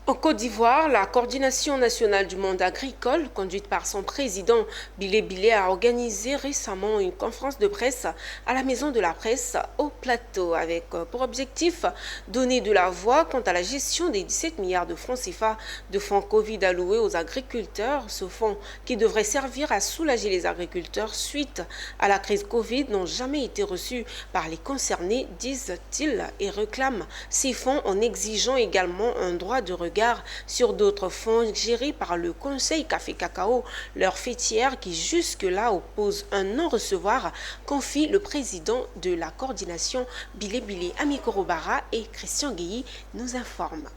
En Côte d'Ivoire, la coordination nationale du monde agricole, conduite par son président Bilé Bilé, a organisé récemment une conférence de presse à la Maison de la Presse au Plateau, avec pour objectif donner de la voix quant à la gestion des 17 milliards de francs CFA de fonds Covid alloués aux agriculteurs. Ce fonds, qui devrait servir à soulager les agriculteurs suite à la crise Covid, n'ont jamais été reçus par les concernés, disent-ils, et réclament ces fonds en exigeant également un droit de regard sur d'autres fonds gérés par le Conseil Café Cacao, leur fêtière qui jusque-là oppose un non-recevoir, confie le président de la coordination Bilé Bilé. Ami Korobara et Christian Guéhi nous informent.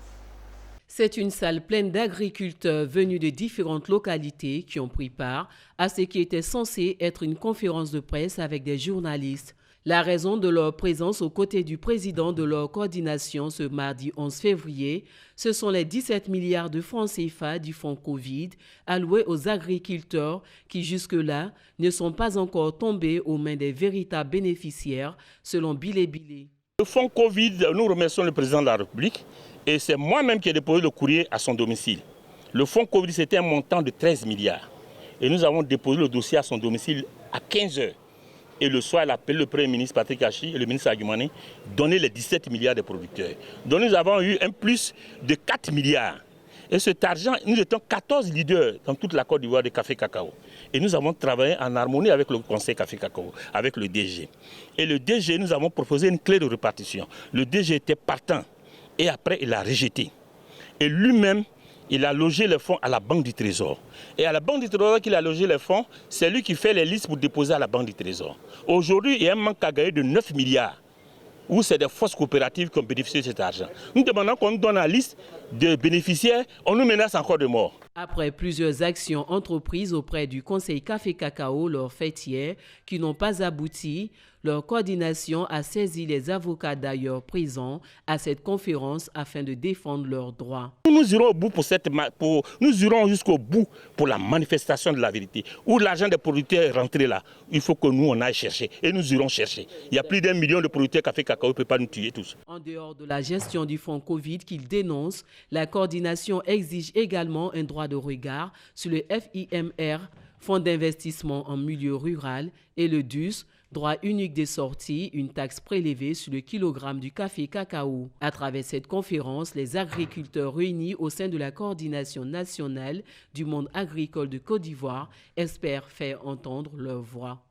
C'est une salle pleine d'agriculteurs venus de différentes localités qui ont pris part à ce qui était censé être une conférence de presse avec des journalistes. La raison de leur présence aux côtés du président de leur coordination ce mardi 11 février, ce sont les 17 milliards de francs CFA du fonds Covid alloués aux agriculteurs qui jusque-là ne sont pas encore tombés aux mains des véritables bénéficiaires, selon Bilé Bilé. Le fonds Covid, nous remercions le président de la République et c'est moi-même qui ai déposé le courrier à son domicile. Le fonds Covid, c'était un montant de 13 milliards et nous avons déposé le dossier à son domicile à 15 heures. Et le soir, elle a appelé le Premier ministre Patrick Hachi et le ministre Aguimane, donner les 17 milliards des producteurs. Donc nous avons eu un plus de 4 milliards. Et cet argent, nous étions 14 leaders dans toute la Côte d'Ivoire de café cacao. Et nous avons travaillé en harmonie avec le Conseil Café Cacao, avec le DG. Et le DG, nous avons proposé une clé de répartition. Le DG était partant et après il a rejeté. Et lui-même, il a logé les fonds à la Banque du Trésor. Et à la Banque du Trésor qu'il a logé les fonds, c'est lui qui fait les listes pour déposer à la Banque du Trésor. Aujourd'hui, il y a un manque à gagner de 9 milliards, où c'est des fausses coopératives qui ont bénéficié de cet argent. Nous demandons qu'on nous donne la liste de bénéficiaires, on nous menace encore de mort. Après plusieurs actions entreprises auprès du Conseil Café Cacao, leur fêtière, qui n'ont pas abouti, leur coordination a saisi les avocats d'ailleurs présents à cette conférence afin de défendre leurs droits. Nous irons au bout nous irons jusqu'au bout pour la manifestation de la vérité. Où l'argent des producteurs est rentré là, il faut que nous on aille chercher et nous irons chercher. Il y a plus d'1 million de producteurs Café Cacao, ne peut pas nous tuer tous. En dehors de la gestion du fonds Covid qu'il dénonce, la coordination exige également un droit de regard sur le FIMR, Fonds d'investissement en milieu rural, et le DUS, droit unique des sorties, une taxe prélevée sur le kilogramme du café cacao. À travers cette conférence, les agriculteurs réunis au sein de la coordination nationale du monde agricole de Côte d'Ivoire espèrent faire entendre leur voix.